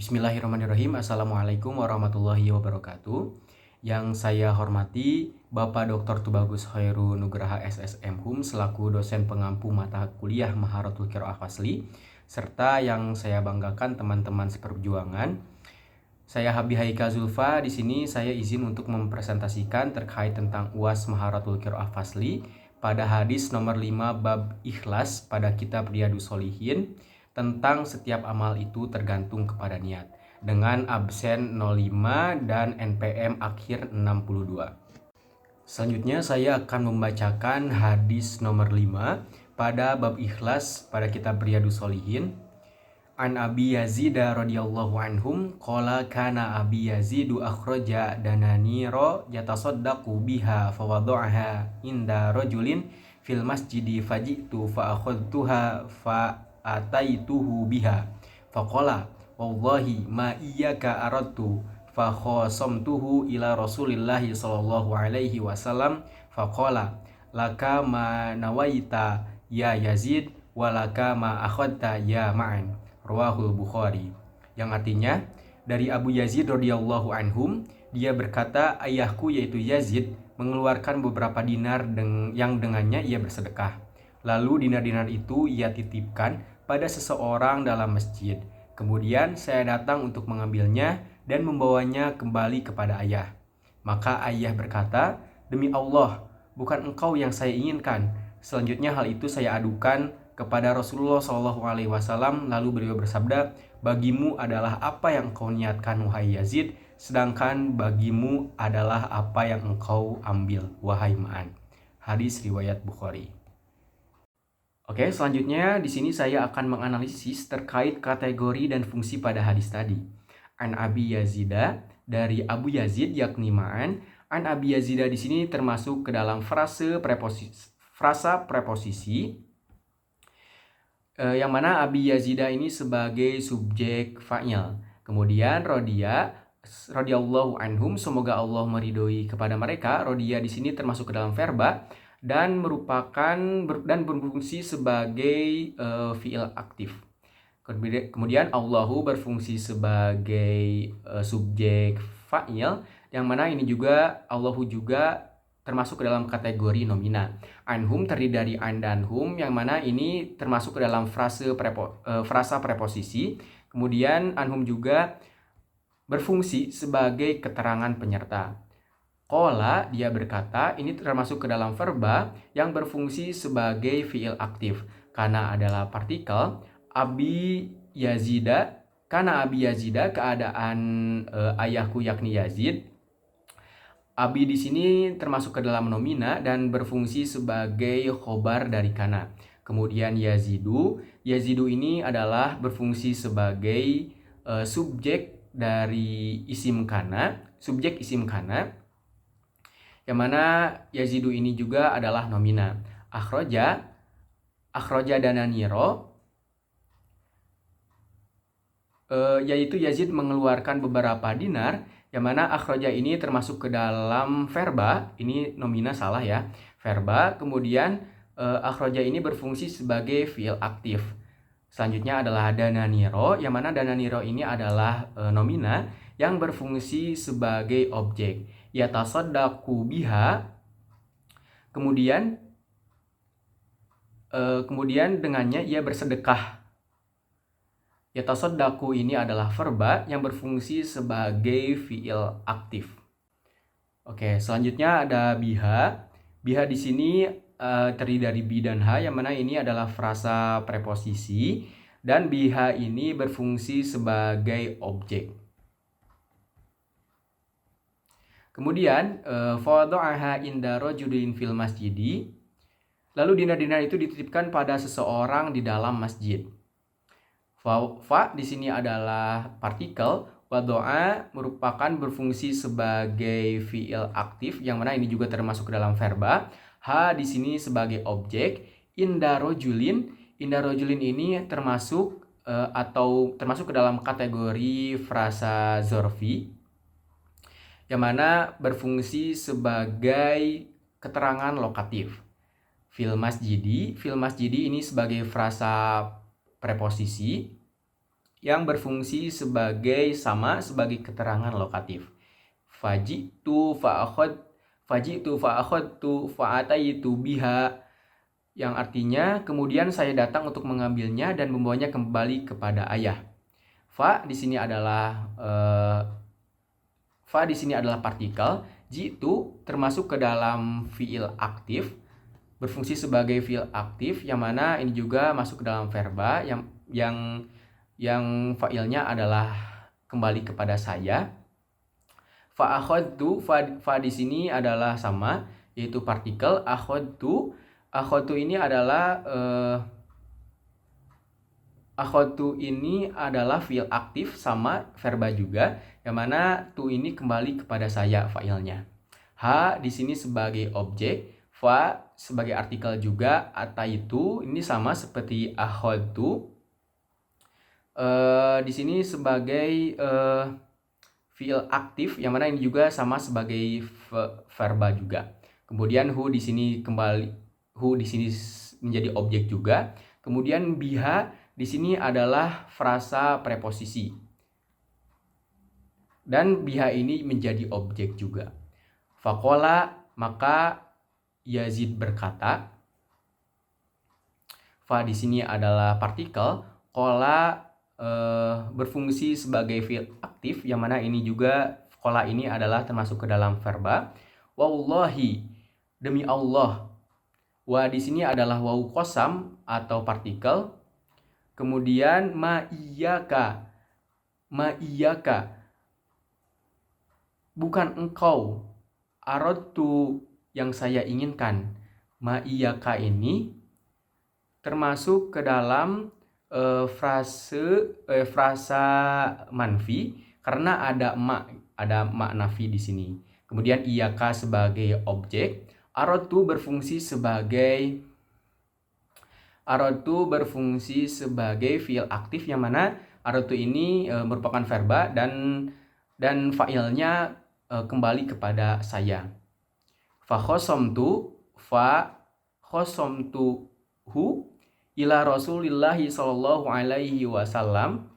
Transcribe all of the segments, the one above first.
Bismillahirrahmanirrahim. Assalamualaikum warahmatullahi wabarakatuh. Yang saya hormati Bapak Dr. Tubagus Khairu Nugraha SSM Hum selaku dosen pengampu mata kuliah Maharatul Qiraah Fasli, serta yang saya banggakan teman-teman seperjuangan. Saya Habi Haika Zulfa. Di sini saya izin untuk mempresentasikan terkait tentang UAS Maharatul Qiraah Fasli pada hadis nomor 5 bab ikhlas pada kitab Riyadhus Shalihin tentang setiap amal itu tergantung kepada niat dengan absen 05 dan NPM akhir 62. Selanjutnya saya akan membacakan hadis nomor 5 pada bab ikhlas pada kitab Riyadhus Shalihin. An Abi Yazid radhiyallahu anhum qala kana Abi Yazid akhraja dananiro yatasaddaqu biha fawada'aha inda rajulin fil masjidi faji'tu fa akhadtuha fa ataituhu biha faqala wallahi ma iyyaka aradtu fa khasamtuhu ila Rasulillahi sallallahu alaihi wasallam faqala laka ma nawaita ya Yazid walaka ma akhadta ya Ma'an, Rawahul Bukhari. Yang artinya dari Abu Yazid radhiyallahu anhum, dia berkata ayahku yaitu Yazid mengeluarkan beberapa dinar yang dengannya ia bersedekah. Lalu dinar-dinar itu ia titipkan pada seseorang dalam masjid. Kemudian saya datang untuk mengambilnya dan membawanya kembali kepada ayah. Maka ayah berkata, demi Allah, bukan engkau yang saya inginkan. Selanjutnya hal itu saya adukan kepada Rasulullah SAW, lalu beliau bersabda, bagimu adalah apa yang engkau niatkan wahai Yazid, sedangkan bagimu adalah apa yang engkau ambil wahai Ma'an. Hadis riwayat Bukhari. Oke, selanjutnya di sini saya akan menganalisis terkait kategori dan fungsi pada hadis tadi. An Abi Yazida, dari Abu Yazid yakni Ma'an. An Abi Yazida di sini termasuk ke dalam frasa preposisi yang mana Abi Yazida ini sebagai subjek fa'il. Kemudian rodia radhiyallahu anhum, semoga Allah meridhoi kepada mereka. Rodia di sini termasuk ke dalam verba dan berfungsi sebagai fiil aktif. Kemudian Allahu berfungsi sebagai subjek fa'il, yang mana ini juga Allahu juga termasuk ke dalam kategori nomina. Anhum terdiri dari an dan hum, yang mana ini termasuk ke dalam frasa preposisi. Kemudian anhum juga berfungsi sebagai keterangan penyerta. Qala, dia berkata, ini termasuk ke dalam verba yang berfungsi sebagai fiil aktif karena adalah partikel. Abi Yazida, karena Abi Yazida keadaan ayahku yakni Yazid. Abi di sini termasuk ke dalam nomina dan berfungsi sebagai khobar dari kana. Kemudian Yazidu ini adalah berfungsi sebagai subjek dari isim kana, subjek isim kana, yang mana Yazidu ini juga adalah nomina. Akhroja dananiro, yaitu Yazid mengeluarkan beberapa dinar, yang mana akhroja ini termasuk ke dalam verba, ini nomina salah ya, verba. Kemudian akhroja ini berfungsi sebagai fiil aktif. Selanjutnya adalah dananiro, yang mana dananiro ini adalah nomina yang berfungsi sebagai objek. Yatasaddaqu biha, kemudian dengannya ia bersedekah. Yatasaddaqu ini adalah verba yang berfungsi sebagai fiil aktif. Oke, selanjutnya ada biha. Biha di sini terdiri dari bi dan ha, yang mana ini adalah frasa preposisi, dan biha ini berfungsi sebagai objek. Kemudian fadha'aha inda rajulin fil masjidi, lalu dinar-dinar itu dititipkan pada seseorang di dalam masjid. Fa di sini adalah partikel, wadha'a merupakan berfungsi sebagai fiil aktif, yang mana ini juga termasuk ke dalam verba. Ha di sini sebagai objek. Inda rajulin ini termasuk termasuk ke dalam kategori frasa zorfi, yang mana berfungsi sebagai keterangan lokatif. Fil masjidi ini sebagai frasa preposisi, yang berfungsi sebagai sebagai keterangan lokatif. Fajitu fa'akhadtu fa'ataitu biha, yang artinya kemudian saya datang untuk mengambilnya dan membawanya kembali kepada ayah. Fa di sini adalah partikel. Jitu termasuk ke dalam fiil aktif, berfungsi sebagai fiil aktif, yang mana ini juga masuk ke dalam verba yang fa'ilnya adalah kembali kepada saya. Fa'akhadtu, fa di sini adalah sama, yaitu partikel. Akhadtu ini adalah fiil aktif sama verba juga, yang mana tu ini kembali kepada saya fa'ilnya. Ha di sini sebagai objek, fa sebagai artikel juga, ataitu ini sama seperti akhadtu. Di sini sebagai fiil aktif, yang mana ini juga sama sebagai verba juga. Kemudian hu di sini menjadi objek juga. Kemudian biha di sini adalah frasa preposisi. Dan biha ini menjadi objek juga. Faqala, maka Yazid berkata. Fa di sini adalah partikel. Qala berfungsi sebagai fiil aktif, yang mana ini juga qala ini adalah termasuk ke dalam verba. Wallahi, demi Allah. Wa di sini adalah wawu qasam atau partikel. Kemudian ma iyyaka, bukan engkau. Aradtu, yang saya inginkan. Ma iyyaka ini termasuk ke dalam frasa manfi, karena ada makna fi di sini. Kemudian iyyaka sebagai objek. Aradtu berfungsi sebagai fiil aktif, yang mana aradtu ini merupakan verba dan fa'ilnya kembali kepada saya. Fa khosomtuhu ila Rasulillahi sallallahu alaihi wasallam.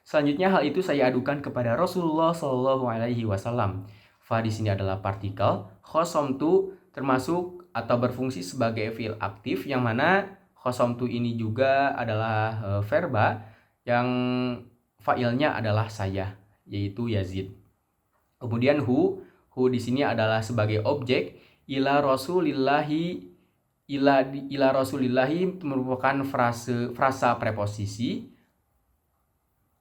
Selanjutnya hal itu saya adukan kepada Rasulullah sallallahu alaihi wasallam. Fa di sini adalah partikel. Khosomtu termasuk atau berfungsi sebagai fiil aktif, yang mana khosomtu ini juga adalah verba yang fa'ilnya adalah saya, yaitu Yazid. Kemudian hu di sini adalah sebagai objek. Ila Rasulillahi merupakan frasa preposisi.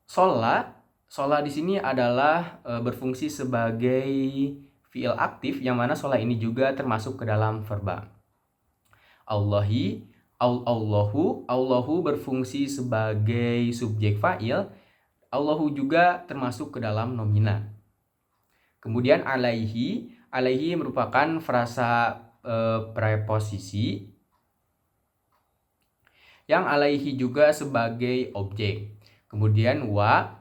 Shola di sini adalah berfungsi sebagai fiil aktif, yang mana shola ini juga termasuk ke dalam verba. Allahu berfungsi sebagai subjek fa'il. Allahu juga termasuk ke dalam nomina. Kemudian alaihi merupakan frasa preposisi, yang alaihi juga sebagai objek. Kemudian wa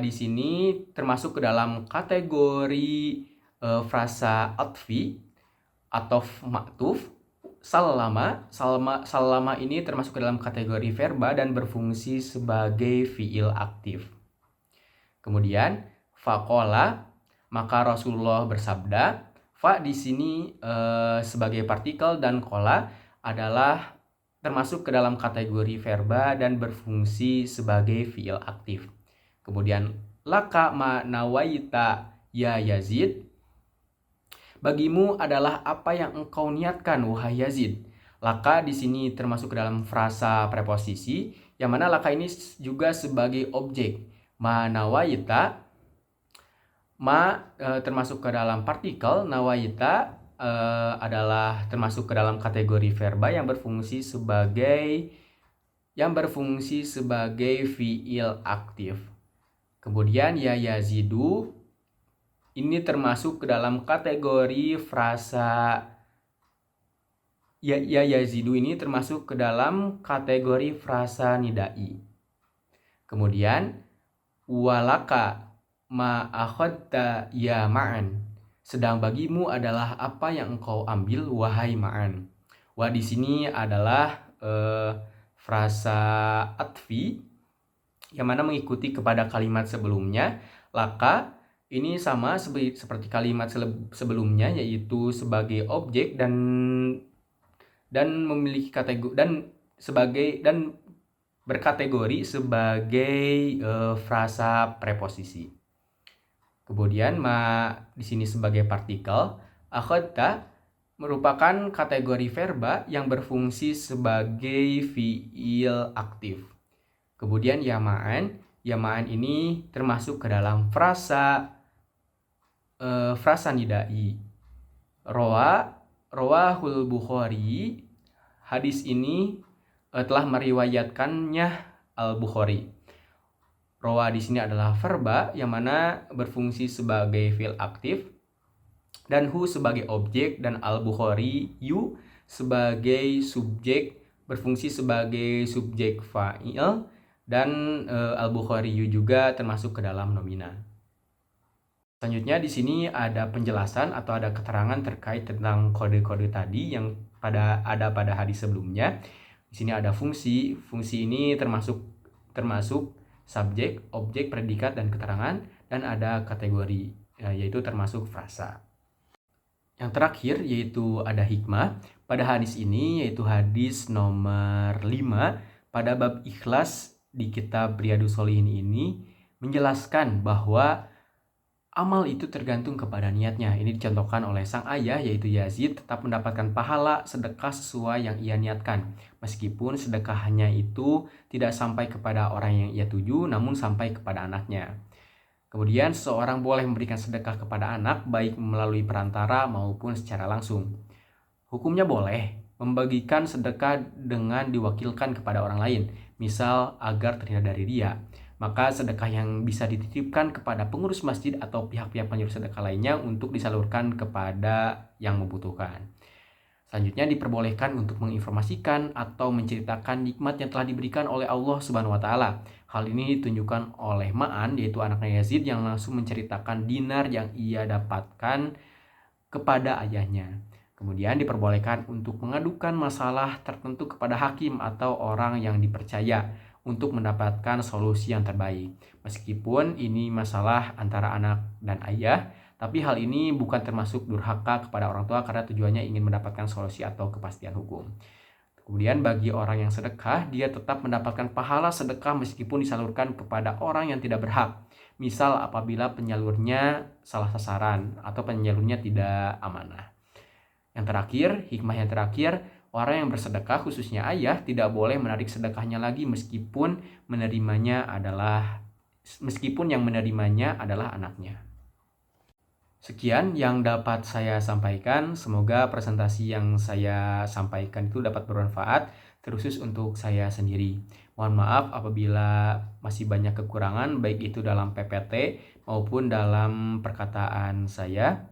di sini termasuk ke dalam kategori frasa atfi atau maktuf. Salama ini termasuk ke dalam kategori verba dan berfungsi sebagai fiil aktif. Kemudian faqala, maka Rasulullah bersabda. Fa di sini sebagai partikel dan qala adalah termasuk ke dalam kategori verba dan berfungsi sebagai fiil aktif. Kemudian laka ma nawaita ya Yazid, bagimu adalah apa yang engkau niatkan wahai Yazid. Laka di sini termasuk ke dalam frasa preposisi, yang mana laka ini juga sebagai objek. Ma nawaita, termasuk ke dalam partikel. Nawaita adalah termasuk ke dalam kategori verba yang berfungsi sebagai fiil aktif. Kemudian ya Yazidu ini termasuk ke dalam kategori frasa ya Yazidu ini termasuk ke dalam kategori frasa nidai. Kemudian walaka ma akhadta ya ma'an, sedang bagimu adalah apa yang engkau ambil wahai ma'an. Wa di sini adalah frasa atfi, yang mana mengikuti kepada kalimat sebelumnya. Laka ini sama seperti kalimat sebelumnya, yaitu sebagai objek dan memiliki kategori dan berkategori sebagai frasa preposisi. Kemudian di sini sebagai partikel. Akhadta merupakan kategori verba yang berfungsi sebagai fiil aktif. Kemudian yamaan ini termasuk ke dalam frasa nidai. Rawahul Bukhari, hadis ini telah meriwayatkannya Al-Bukhari. Rawa di sini adalah verba yang mana berfungsi sebagai fiil aktif, dan hu sebagai objek, dan Al-Bukhari yu sebagai subjek, berfungsi sebagai subjek fa'il, dan Al-Bukhari yu juga termasuk ke dalam nomina. Selanjutnya di sini ada penjelasan atau ada keterangan terkait tentang kode-kode tadi yang ada pada hadis sebelumnya. Di sini ada fungsi ini termasuk subjek, objek, predikat, dan keterangan, dan ada kategori yaitu termasuk frasa. Yang terakhir yaitu ada hikmah pada hadis ini, yaitu hadis nomor 5 pada bab ikhlas di kitab Riyadhus Shalihin ini menjelaskan bahwa amal itu tergantung kepada niatnya. Ini dicontohkan oleh sang ayah yaitu Yazid tetap mendapatkan pahala sedekah sesuai yang ia niatkan. Meskipun sedekahnya itu tidak sampai kepada orang yang ia tuju, namun sampai kepada anaknya. Kemudian seseorang boleh memberikan sedekah kepada anak baik melalui perantara maupun secara langsung. Hukumnya boleh membagikan sedekah dengan diwakilkan kepada orang lain, misal agar terhindar dari riya. Maka sedekah yang bisa dititipkan kepada pengurus masjid atau pihak-pihak penyuruh sedekah lainnya untuk disalurkan kepada yang membutuhkan. Selanjutnya diperbolehkan untuk menginformasikan atau menceritakan nikmat yang telah diberikan oleh Allah Subhanahu wa taala. Hal ini ditunjukkan oleh Ma'an, yaitu anaknya Yazid, yang langsung menceritakan dinar yang ia dapatkan kepada ayahnya. Kemudian diperbolehkan untuk mengadukan masalah tertentu kepada hakim atau orang yang dipercaya untuk mendapatkan solusi yang terbaik. Meskipun ini masalah antara anak dan ayah, tapi hal ini bukan termasuk durhaka kepada orang tua karena tujuannya ingin mendapatkan solusi atau kepastian hukum. Kemudian bagi orang yang sedekah, dia tetap mendapatkan pahala sedekah meskipun disalurkan kepada orang yang tidak berhak. Misal apabila penyalurnya salah sasaran atau penyalurnya tidak amanah. Yang terakhir, hikmah yang terakhir, orang yang bersedekah khususnya ayah tidak boleh menarik sedekahnya lagi meskipun yang menerimanya adalah anaknya. Sekian yang dapat saya sampaikan. Semoga presentasi yang saya sampaikan itu dapat bermanfaat, terkhusus untuk saya sendiri. Mohon maaf apabila masih banyak kekurangan, baik itu dalam PPT maupun dalam perkataan saya.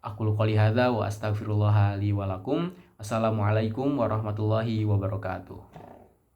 Aqulu qouli hadza wa astaghfirullah li wa lakum. Wassalamualaikum warahmatullahi wabarakatuh.